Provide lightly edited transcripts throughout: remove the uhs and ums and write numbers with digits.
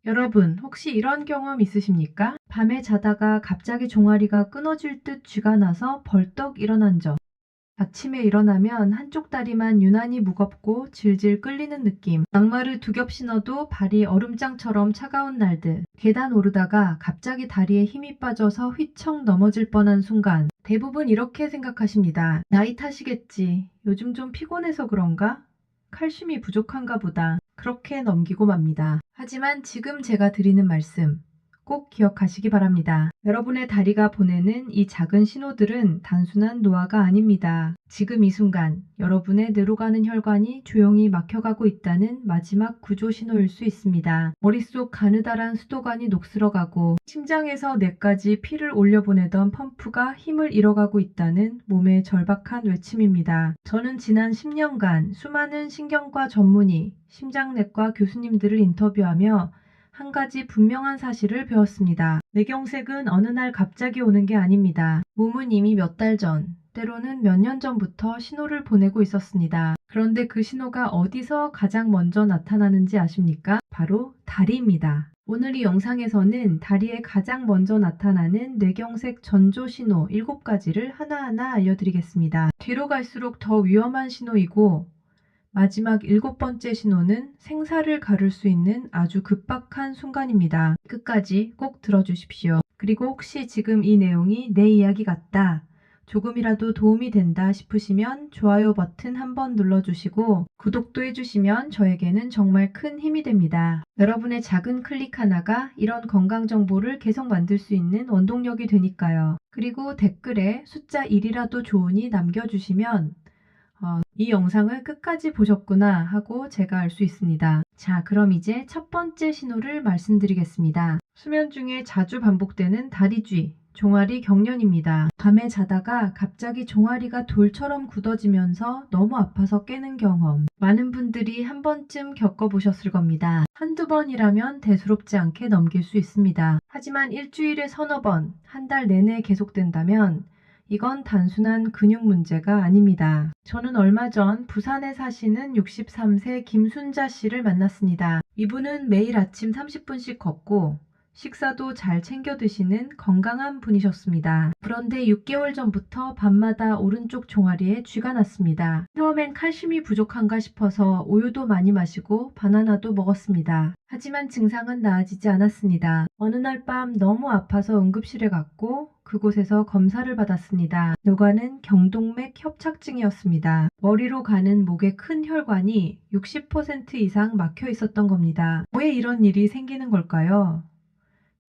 여러분, 혹시 이런 경험 있으십니까? 밤에 자다가 갑자기 종아리가 끊어질 듯 쥐가 나서 벌떡 일어난 적. 아침에 일어나면 한쪽 다리만 유난히 무겁고 질질 끌리는 느낌. 양말을 두 겹 신어도 발이 얼음장처럼 차가운 날들. 계단 오르다가 갑자기 다리에 힘이 빠져서 휘청 넘어질 뻔한 순간. 대부분 이렇게 생각하십니다. 나이 탓이겠지. 요즘 좀 피곤해서 그런가? 칼슘이 부족한가 보다. 그렇게 넘기고 맙니다. 하지만 지금 제가 드리는 말씀 꼭 기억하시기 바랍니다. 여러분의 다리가 보내는 이 작은 신호들은 단순한 노화가 아닙니다. 지금 이 순간 여러분의 뇌로 가는 혈관이 조용히 막혀가고 있다는 마지막 구조 신호일 수 있습니다. 머릿속 가느다란 수도관이 녹슬어가고 심장에서 뇌까지 피를 올려보내던 펌프가 힘을 잃어가고 있다는 몸의 절박한 외침입니다. 저는 지난 10년간 수많은 신경과 전문의, 심장내과 교수님들을 인터뷰하며 한 가지 분명한 사실을 배웠습니다. 뇌경색은 어느 날 갑자기 오는 게 아닙니다. 몸은 이미 몇 달 전, 때로는 몇 년 전부터 신호를 보내고 있었습니다. 그런데 그 신호가 어디서 가장 먼저 나타나는지 아십니까? 바로 다리입니다. 오늘 이 영상에서는 다리에 가장 먼저 나타나는 뇌경색 전조 신호 7가지를 하나하나 알려드리겠습니다. 뒤로 갈수록 더 위험한 신호이고 마지막 7번째 신호는 생사를 가를 수 있는 아주 급박한 순간입니다. 끝까지 꼭 들어주십시오. 그리고 혹시 지금 이 내용이 내 이야기 같다, 조금이라도 도움이 된다 싶으시면 좋아요 버튼 한번 눌러주시고 구독도 해주시면 저에게는 정말 큰 힘이 됩니다. 여러분의 작은 클릭 하나가 이런 건강 정보를 계속 만들 수 있는 원동력이 되니까요. 그리고 댓글에 숫자 1이라도 좋으니 남겨주시면 이 영상을 끝까지 보셨구나 하고 제가 알 수 있습니다. 자, 그럼 이제 첫 번째 신호를 말씀드리겠습니다. 수면 중에 자주 반복되는 다리쥐, 종아리 경련입니다. 밤에 자다가 갑자기 종아리가 돌처럼 굳어지면서 너무 아파서 깨는 경험. 많은 분들이 한 번쯤 겪어보셨을 겁니다. 한두 번이라면 대수롭지 않게 넘길 수 있습니다. 하지만 일주일에 서너 번, 한 달 내내 계속된다면 이건 단순한 근육 문제가 아닙니다. 저는 얼마 전 부산에 사시는 63세 김순자 씨를 만났습니다. 이분은 매일 아침 30분씩 걷고 식사도 잘 챙겨 드시는 건강한 분이셨습니다. 그런데 6개월 전부터 밤마다 오른쪽 종아리에 쥐가 났습니다. 처음엔 칼슘이 부족한가 싶어서 우유도 많이 마시고 바나나도 먹었습니다. 하지만 증상은 나아지지 않았습니다. 어느 날 밤 너무 아파서 응급실에 갔고 그곳에서 검사를 받았습니다. 결과는 경동맥 협착증이었습니다. 머리로 가는 목의 큰 혈관이 60% 이상 막혀 있었던 겁니다. 왜 이런 일이 생기는 걸까요?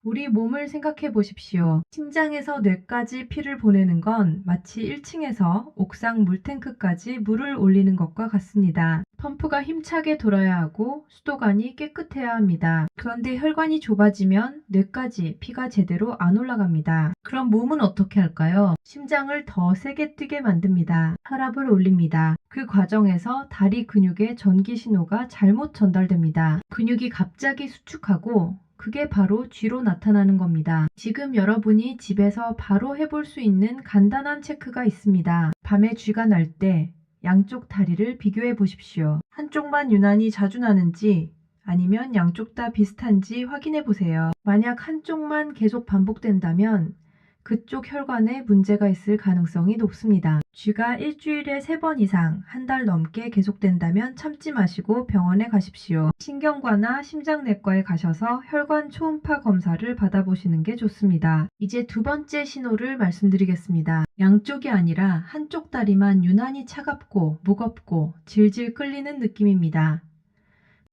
우리 몸을 생각해 보십시오. 심장에서 뇌까지 피를 보내는 건 마치 1층에서 옥상 물탱크까지 물을 올리는 것과 같습니다. 펌프가 힘차게 돌아야 하고 수도관이 깨끗해야 합니다. 그런데 혈관이 좁아지면 뇌까지 피가 제대로 안 올라갑니다. 그럼 몸은 어떻게 할까요? 심장을 더 세게 뛰게 만듭니다. 혈압을 올립니다. 그 과정에서 다리 근육의 전기 신호가 잘못 전달됩니다. 근육이 갑자기 수축하고 그게 바로 쥐로 나타나는 겁니다. 지금 여러분이 집에서 바로 해볼 수 있는 간단한 체크가 있습니다. 밤에 쥐가 날 때 양쪽 다리를 비교해 보십시오. 한쪽만 유난히 자주 나는지 아니면 양쪽 다 비슷한지 확인해 보세요. 만약 한쪽만 계속 반복된다면 그쪽 혈관에 문제가 있을 가능성이 높습니다. 쥐가 일주일에 3번 이상 한 달 넘게 계속된다면 참지 마시고 병원에 가십시오. 신경과나 심장내과에 가셔서 혈관 초음파 검사를 받아보시는 게 좋습니다. 이제 두 번째 신호를 말씀드리겠습니다. 양쪽이 아니라 한쪽 다리만 유난히 차갑고 무겁고 질질 끌리는 느낌입니다.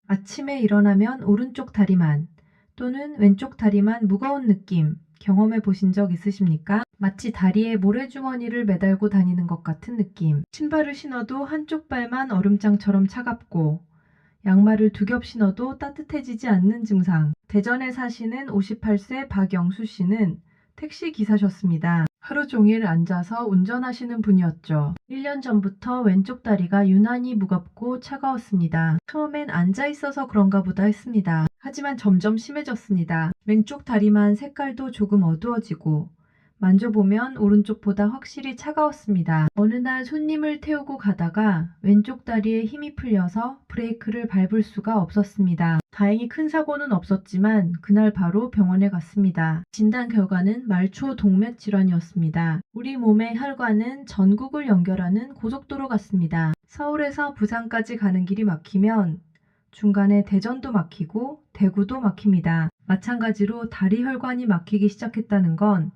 아침에 일어나면 오른쪽 다리만 또는 왼쪽 다리만 무거운 느낌 경험해 보신 적 있으십니까? 마치 다리에 모래주머니를 매달고 다니는 것 같은 느낌. 신발을 신어도 한쪽 발만 얼음장처럼 차갑고 양말을 두 겹 신어도 따뜻해지지 않는 증상. 대전에 사시는 58세 박영수 씨는 택시 기사셨습니다. 하루 종일 앉아서 운전하시는 분이었죠. 1년 전부터 왼쪽 다리가 유난히 무겁고 차가웠습니다. 처음엔 앉아 있어서 그런가 보다 했습니다. 하지만 점점 심해졌습니다. 왼쪽 다리만 색깔도 조금 어두워지고 만져보면 오른쪽보다 확실히 차가웠습니다. 어느 날 손님을 태우고 가다가 왼쪽 다리에 힘이 풀려서 브레이크를 밟을 수가 없었습니다. 다행히 큰 사고는 없었지만 그날 바로 병원에 갔습니다. 진단 결과는 말초 동맥 질환이었습니다. 우리 몸의 혈관은 전국을 연결하는 고속도로 같습니다. 서울에서 부산까지 가는 길이 막히면 중간에 대전도 막히고 대구도 막힙니다. 마찬가지로 다리 혈관이 막히기 시작했다는 건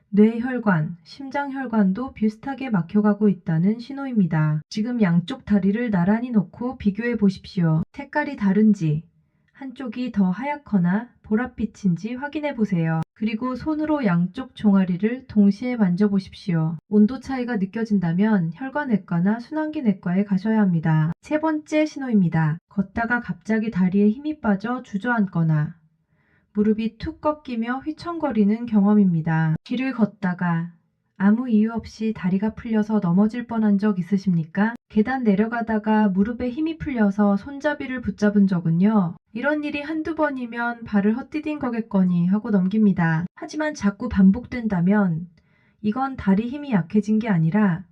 뇌혈관, 심장혈관도 비슷하게 막혀가고 있다는 신호입니다. 지금 양쪽 다리를 나란히 놓고 비교해 보십시오. 색깔이 다른지, 한쪽이 더 하얗거나 보랏빛인지 확인해 보세요. 그리고 손으로 양쪽 종아리를 동시에 만져보십시오. 온도 차이가 느껴진다면 혈관내과나 순환기내과에 가셔야 합니다. 세 번째 신호입니다. 걷다가 갑자기 다리에 힘이 빠져 주저앉거나 무릎이 툭 꺾이며 휘청거리는 경험입니다. 길을 걷다가 아무 이유 없이 다리가 풀려서 넘어질 뻔한 적 있으십니까? 계단 내려가다가 무릎에 힘이 풀려서 손잡이를 붙잡은 적은요. 이런 일이 한두 번이면 발을 헛디딘 거겠거니 하고 넘깁니다. 하지만 자꾸 반복된다면 이건 다리 힘이 약해진 게 아니라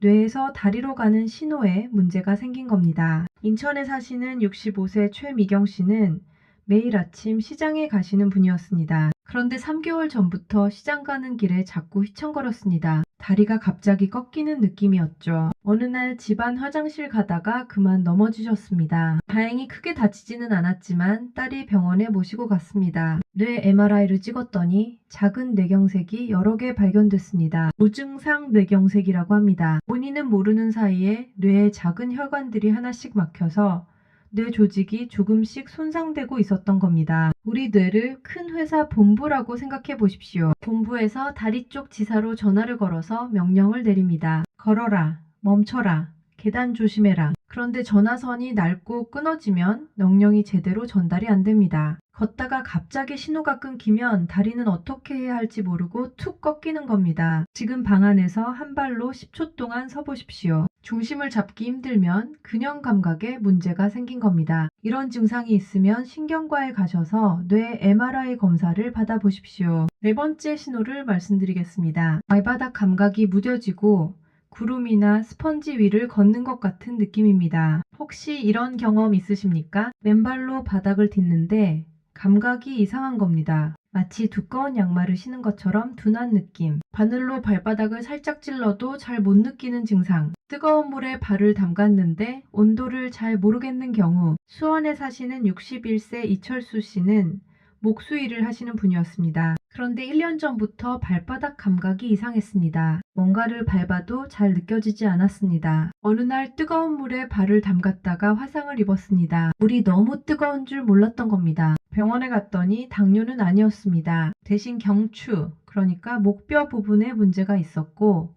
뇌에서 다리로 가는 신호에 문제가 생긴 겁니다. 인천에 사시는 65세 최미경 씨는 매일 아침 시장에 가시는 분이었습니다. 그런데 3개월 전부터 시장 가는 길에 자꾸 휘청거렸습니다. 다리가 갑자기 꺾이는 느낌이었죠. 어느 날 집안 화장실 가다가 그만 넘어지셨습니다. 다행히 크게 다치지는 않았지만 딸이 병원에 모시고 갔습니다. 뇌 MRI를 찍었더니 작은 뇌경색이 여러 개 발견됐습니다. 무증상 뇌경색이라고 합니다. 본인은 모르는 사이에 뇌에 작은 혈관들이 하나씩 막혀서 뇌 조직이 조금씩 손상되고 있었던 겁니다. 우리 뇌를 큰 회사 본부라고 생각해 보십시오. 본부에서 다리 쪽 지사로 전화를 걸어서 명령을 내립니다. 걸어라, 멈춰라, 계단 조심해라. 그런데 전화선이 낡고 끊어지면 명령이 제대로 전달이 안 됩니다. 걷다가 갑자기 신호가 끊기면 다리는 어떻게 해야 할지 모르고 툭 꺾이는 겁니다. 지금 방 안에서 한 발로 10초 동안 서 보십시오. 중심을 잡기 힘들면 균형 감각에 문제가 생긴 겁니다. 이런 증상이 있으면 신경과에 가셔서 뇌 MRI 검사를 받아보십시오. 네 번째 신호를 말씀드리겠습니다. 발바닥 감각이 무뎌지고 구름이나 스펀지 위를 걷는 것 같은 느낌입니다. 혹시 이런 경험 있으십니까? 맨발로 바닥을 딛는데 감각이 이상한 겁니다. 마치 두꺼운 양말을 신은 것처럼 둔한 느낌. 바늘로 발바닥을 살짝 찔러도 잘 못 느끼는 증상. 뜨거운 물에 발을 담갔는데 온도를 잘 모르겠는 경우. 수원에 사시는 61세 이철수 씨는 목수 일을 하시는 분이었습니다. 그런데 1년 전부터 발바닥 감각이 이상했습니다. 뭔가를 밟아도 잘 느껴지지 않았습니다. 어느 날 뜨거운 물에 발을 담갔다가 화상을 입었습니다. 물이 너무 뜨거운 줄 몰랐던 겁니다. 병원에 갔더니 당뇨는 아니었습니다. 대신 경추, 그러니까 목뼈 부분에 문제가 있었고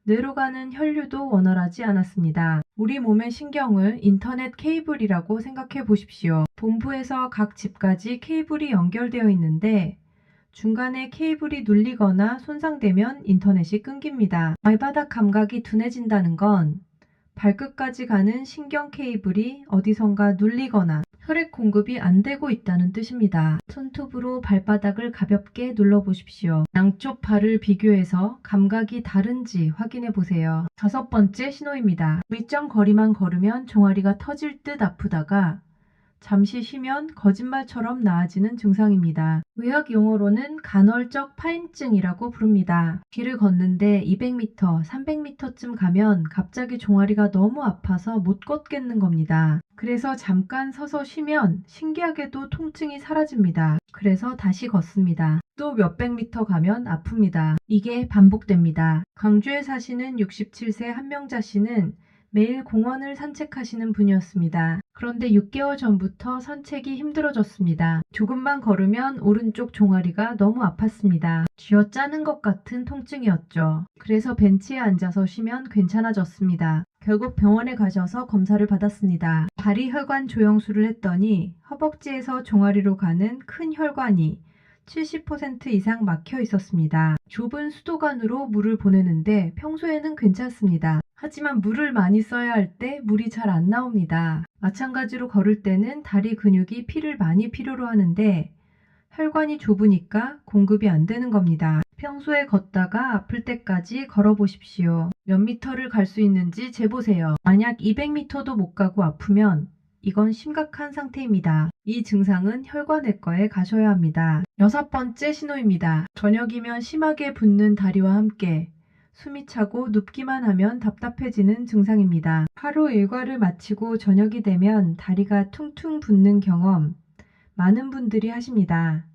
뇌로 가는 혈류도 원활하지 않았습니다. 우리 몸의 신경을 인터넷 케이블이라고 생각해 보십시오. 본부에서 각 집까지 케이블이 연결되어 있는데 중간에 케이블이 눌리거나 손상되면 인터넷이 끊깁니다. 발바닥 감각이 둔해진다는 건 발끝까지 가는 신경 케이블이 어디선가 눌리거나 혈액 공급이 안 되고 있다는 뜻입니다. 손톱으로 발바닥을 가볍게 눌러보십시오. 양쪽 발을 비교해서 감각이 다른지 확인해 보세요. 다섯 번째 신호입니다. 일정 거리만 걸으면 종아리가 터질 듯 아프다가 잠시 쉬면 거짓말처럼 나아지는 증상입니다. 의학 용어로는 간헐적 파인증이라고 부릅니다. 길을 걷는데 200m, 300m쯤 가면 갑자기 종아리가 너무 아파서 못 걷겠는 겁니다. 그래서 잠깐 서서 쉬면 신기하게도 통증이 사라집니다. 그래서 다시 걷습니다. 또 몇백 미터 가면 아픕니다. 이게 반복됩니다. 광주에 사시는 67세 한명자 씨는 매일 공원을 산책하시는 분이었습니다. 그런데 6개월 전부터 산책이 힘들어졌습니다. 조금만 걸으면 오른쪽 종아리가 너무 아팠습니다. 쥐어짜는 것 같은 통증이었죠. 그래서 벤치에 앉아서 쉬면 괜찮아졌습니다. 결국 병원에 가셔서 검사를 받았습니다. 다리 혈관 조영술을 했더니 허벅지에서 종아리로 가는 큰 혈관이 70% 이상 막혀 있었습니다. 좁은 수도관으로 물을 보내는데 평소에는 괜찮습니다. 하지만 물을 많이 써야 할 때 물이 잘 안 나옵니다. 마찬가지로 걸을 때는 다리 근육이 피를 많이 필요로 하는데 혈관이 좁으니까 공급이 안 되는 겁니다. 평소에 걷다가 아플 때까지 걸어보십시오. 몇 미터를 갈 수 있는지 재보세요. 만약 200m도 못 가고 아프면 이건 심각한 상태입니다. 이 증상은 혈관내과에 가셔야 합니다. 6번째 신호입니다. 저녁이면 심하게 붓는 다리와 함께 숨이 차고 눕기만 하면 답답해지는 증상입니다. 하루 일과를 마치고 저녁이 되면 다리가 퉁퉁 붓는 경험 많은 분들이 하십니다.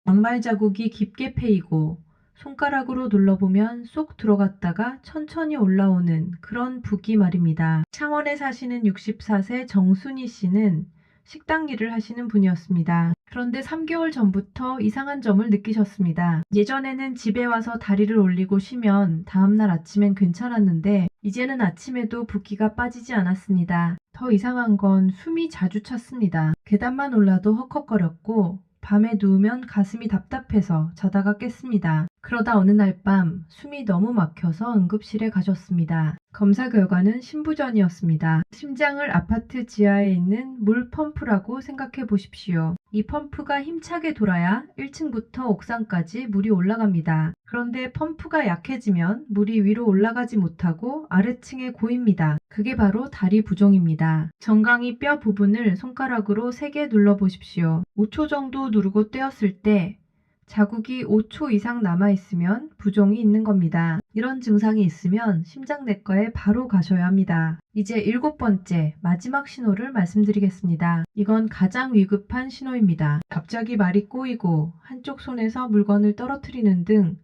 양말 자국이 깊게 패이고 손가락으로 눌러보면 쏙 들어갔다가 천천히 올라오는 그런 붓기 말입니다. 창원에 사시는 64세 정순희 씨는 식당 일을 하시는 분이었습니다. 그런데 3개월 전부터 이상한 점을 느끼셨습니다. 예전에는 집에 와서 다리를 올리고 쉬면 다음날 아침엔 괜찮았는데 이제는 아침에도 붓기가 빠지지 않았습니다. 더 이상한 건 숨이 자주 찼습니다. 계단만 올라도 헉헉거렸고 밤에 누우면 가슴이 답답해서 자다가 깼습니다. 그러다 어느 날 밤 숨이 너무 막혀서 응급실에 가셨습니다. 검사 결과는 심부전이었습니다. 심장을 아파트 지하에 있는 물 펌프라고 생각해 보십시오. 이 펌프가 힘차게 돌아야 1층부터 옥상까지 물이 올라갑니다. 그런데 펌프가 약해지면 물이 위로 올라가지 못하고 아래층에 고입니다. 그게 바로 다리 부종입니다. 정강이 뼈 부분을 손가락으로 세게 눌러보십시오. 5초 정도 누르고 떼었을 때 자국이 5초 이상 남아있으면 부종이 있는 겁니다. 이런 증상이 있으면 심장내과에 바로 가셔야 합니다. 이제 7번째, 마지막 신호를 말씀드리겠습니다. 이건 가장 위급한 신호입니다. 갑자기 말이 꼬이고 한쪽 손에서 물건을 떨어뜨리는 등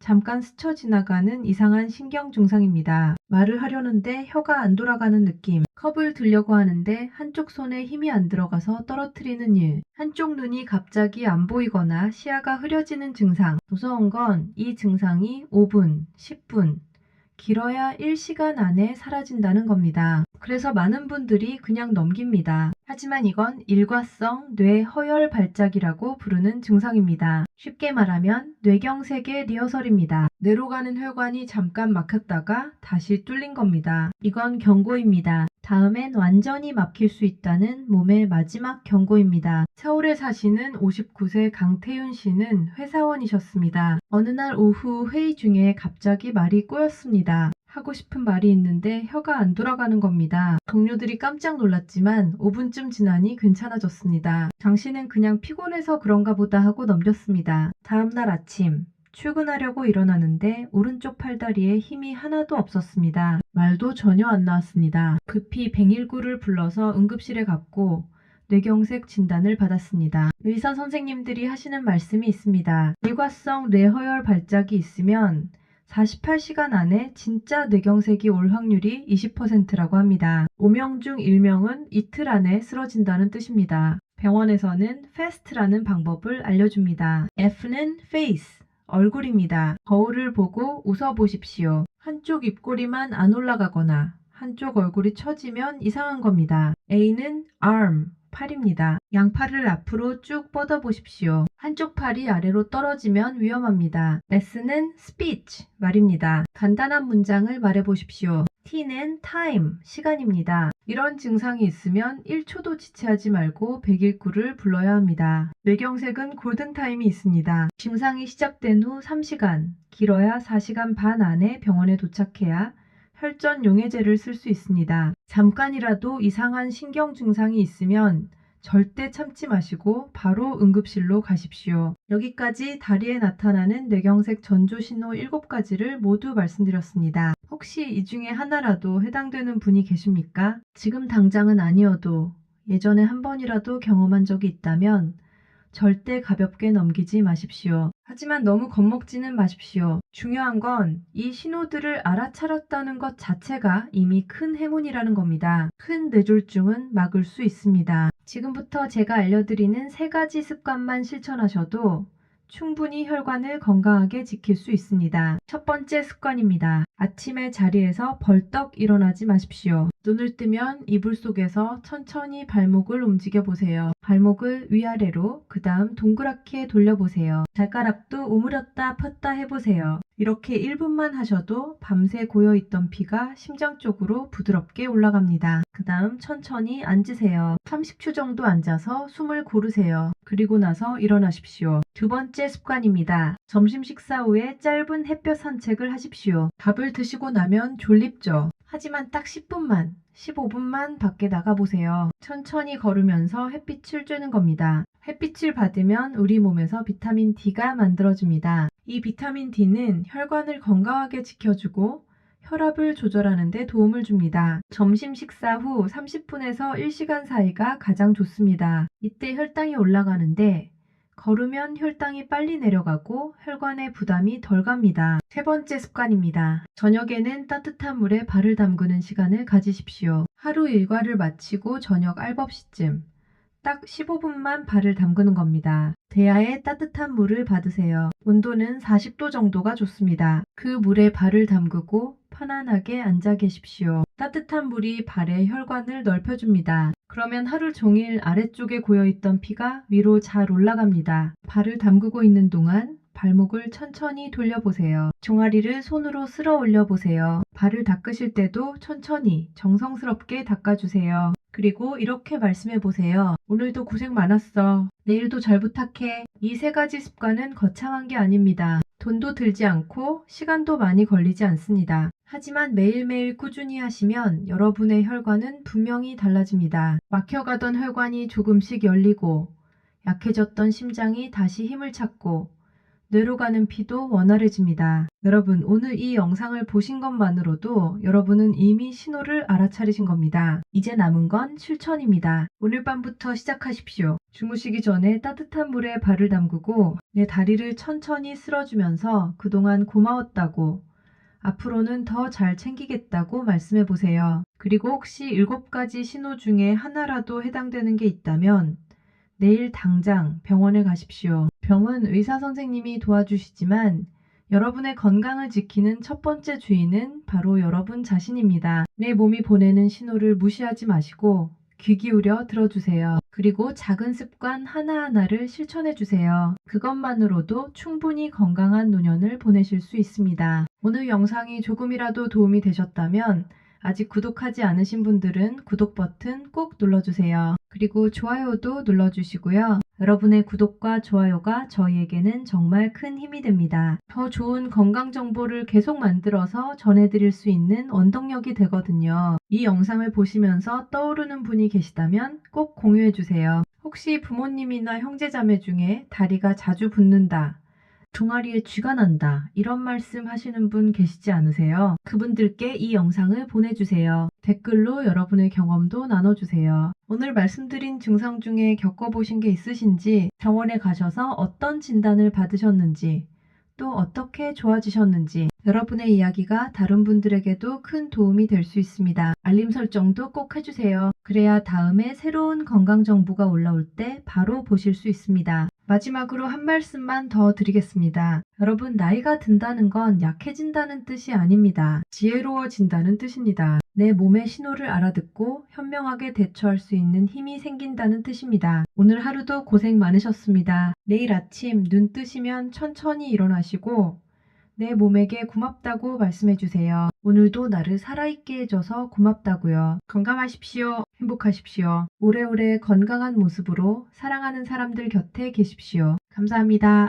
잠깐 스쳐 지나가는 이상한 신경 증상입니다. 말을 하려는데 혀가 안 돌아가는 느낌, 컵을 들려고 하는데 한쪽 손에 힘이 안 들어가서 떨어뜨리는 일, 한쪽 눈이 갑자기 안 보이거나 시야가 흐려지는 증상. 무서운 건 이 증상이 5분, 10분, 길어야 1시간 안에 사라진다는 겁니다. 그래서 많은 분들이 그냥 넘깁니다. 하지만 이건 일과성 뇌허혈 발작이라고 부르는 증상입니다. 쉽게 말하면 뇌경색의 리허설입니다. 뇌로 가는 혈관이 잠깐 막혔다가 다시 뚫린 겁니다. 이건 경고입니다. 다음엔 완전히 막힐 수 있다는 몸의 마지막 경고입니다. 서울에 사시는 59세 강태윤 씨는 회사원이셨습니다. 어느 날 오후 회의 중에 갑자기 말이 꼬였습니다. 하고 싶은 말이 있는데 혀가 안 돌아가는 겁니다. 동료들이 깜짝 놀랐지만 5분쯤 지나니 괜찮아졌습니다. 당신은 그냥 피곤해서 그런가 보다 하고 넘겼습니다. 다음날 아침 출근하려고 일어나는데 오른쪽 팔다리에 힘이 하나도 없었습니다. 말도 전혀 안 나왔습니다. 급히 119를 불러서 응급실에 갔고 뇌경색 진단을 받았습니다. 의사 선생님들이 하시는 말씀이 있습니다. 일과성 뇌허혈 발작이 있으면 48시간 안에 진짜 뇌경색이 올 확률이 20%라고 합니다. 5명 중 1명은 이틀 안에 쓰러진다는 뜻입니다. 병원에서는 FAST라는 방법을 알려줍니다. F는 face, 얼굴입니다. 거울을 보고 웃어보십시오. 한쪽 입꼬리만 안 올라가거나 한쪽 얼굴이 처지면 이상한 겁니다. A는 arm, 팔입니다. 양팔을 앞으로 쭉 뻗어보십시오. 한쪽 팔이 아래로 떨어지면 위험합니다. S는 speech, 말입니다. 간단한 문장을 말해보십시오. T는 time, 시간입니다. 이런 증상이 있으면 1초도 지체하지 말고 119를 불러야 합니다. 뇌경색은 골든타임이 있습니다. 증상이 시작된 후 3시간, 길어야 4시간 반 안에 병원에 도착해야 혈전 용해제를 쓸 수 있습니다. 잠깐이라도 이상한 신경 증상이 있으면 절대 참지 마시고 바로 응급실로 가십시오. 여기까지 다리에 나타나는 뇌경색 전조 신호 7가지를 모두 말씀드렸습니다. 혹시 이 중에 하나라도 해당되는 분이 계십니까? 지금 당장은 아니어도 예전에 한 번이라도 경험한 적이 있다면 절대 가볍게 넘기지 마십시오. 하지만 너무 겁먹지는 마십시오. 중요한 건 이 신호들을 알아차렸다는 것 자체가 이미 큰 행운이라는 겁니다. 큰 뇌졸중은 막을 수 있습니다. 지금부터 제가 알려드리는 3가지 습관만 실천하셔도 충분히 혈관을 건강하게 지킬 수 있습니다. 첫 번째 습관입니다. 아침에 자리에서 벌떡 일어나지 마십시오. 눈을 뜨면 이불 속에서 천천히 발목을 움직여 보세요. 발목을 위아래로, 그 다음 동그랗게 돌려보세요. 발가락도 오므렸다 폈다 해보세요. 이렇게 1분만 하셔도 밤새 고여있던 피가 심장 쪽으로 부드럽게 올라갑니다. 그 다음 천천히 앉으세요. 30초 정도 앉아서 숨을 고르세요. 그리고 나서 일어나십시오. 두 번째 습관입니다. 점심 식사 후에 짧은 햇볕 산책을 하십시오. 밥을 드시고 나면 졸립죠. 하지만 딱 10분만, 15분만 밖에 나가보세요. 천천히 걸으면서 햇빛을 쬐는 겁니다. 햇빛을 받으면 우리 몸에서 비타민 D가 만들어집니다. 이 비타민 D는 혈관을 건강하게 지켜주고 혈압을 조절하는 데 도움을 줍니다. 점심 식사 후 30분에서 1시간 사이가 가장 좋습니다. 이때 혈당이 올라가는데 걸으면 혈당이 빨리 내려가고 혈관에 부담이 덜 갑니다. 세 번째 습관입니다. 저녁에는 따뜻한 물에 발을 담그는 시간을 가지십시오. 하루 일과를 마치고 저녁 9시쯤 딱 15분만 발을 담그는 겁니다. 대야에 따뜻한 물을 받으세요. 온도는 40도 정도가 좋습니다. 그 물에 발을 담그고 편안하게 앉아 계십시오. 따뜻한 물이 발의 혈관을 넓혀줍니다. 그러면 하루 종일 아래쪽에 고여있던 피가 위로 잘 올라갑니다. 발을 담그고 있는 동안 발목을 천천히 돌려보세요. 종아리를 손으로 쓸어 올려보세요. 발을 닦으실 때도 천천히 정성스럽게 닦아주세요. 그리고 이렇게 말씀해보세요. 오늘도 고생 많았어. 내일도 잘 부탁해. 이 세 가지 습관은 거창한 게 아닙니다. 돈도 들지 않고 시간도 많이 걸리지 않습니다. 하지만 매일매일 꾸준히 하시면 여러분의 혈관은 분명히 달라집니다. 막혀가던 혈관이 조금씩 열리고 약해졌던 심장이 다시 힘을 찾고 뇌로 가는 피도 원활해집니다. 여러분, 오늘 이 영상을 보신 것만으로도 여러분은 이미 신호를 알아차리신 겁니다. 이제 남은 건 실천입니다. 오늘 밤부터 시작하십시오. 주무시기 전에 따뜻한 물에 발을 담그고 내 다리를 천천히 쓸어주면서 그동안 고마웠다고 앞으로는 더 잘 챙기겠다고 말씀해 보세요. 그리고 혹시 7가지 신호 중에 하나라도 해당되는 게 있다면 내일 당장 병원에 가십시오. 병은 의사 선생님이 도와주시지만 여러분의 건강을 지키는 첫 번째 주인은 바로 여러분 자신입니다. 내 몸이 보내는 신호를 무시하지 마시고 귀 기울여 들어주세요. 그리고 작은 습관 하나하나를 실천해 주세요. 그것만으로도 충분히 건강한 노년을 보내실 수 있습니다. 오늘 영상이 조금이라도 도움이 되셨다면 아직 구독하지 않으신 분들은 구독 버튼 꼭 눌러주세요. 그리고 좋아요도 눌러주시고요. 여러분의 구독과 좋아요가 저희에게는 정말 큰 힘이 됩니다. 더 좋은 건강 정보를 계속 만들어서 전해드릴 수 있는 원동력이 되거든요. 이 영상을 보시면서 떠오르는 분이 계시다면 꼭 공유해주세요. 혹시 부모님이나 형제자매 중에 다리가 자주 붓는다, 종아리에 쥐가 난다, 이런 말씀 하시는 분 계시지 않으세요? 그분들께 이 영상을 보내주세요. 댓글로 여러분의 경험도 나눠주세요. 오늘 말씀드린 증상 중에 겪어보신 게 있으신지, 병원에 가셔서 어떤 진단을 받으셨는지, 또 어떻게 좋아지셨는지 여러분의 이야기가 다른 분들에게도 큰 도움이 될 수 있습니다. 알림 설정도 꼭 해주세요. 그래야 다음에 새로운 건강 정보가 올라올 때 바로 보실 수 있습니다. 마지막으로 한 말씀만 더 드리겠습니다. 여러분, 나이가 든다는 건 약해진다는 뜻이 아닙니다. 지혜로워진다는 뜻입니다. 내 몸의 신호를 알아듣고 현명하게 대처할 수 있는 힘이 생긴다는 뜻입니다. 오늘 하루도 고생 많으셨습니다. 내일 아침 눈 뜨시면 천천히 일어나시고 내 몸에게 고맙다고 말씀해주세요. 오늘도 나를 살아있게 해줘서 고맙다고요. 건강하십시오. 행복하십시오. 오래오래 건강한 모습으로 사랑하는 사람들 곁에 계십시오. 감사합니다.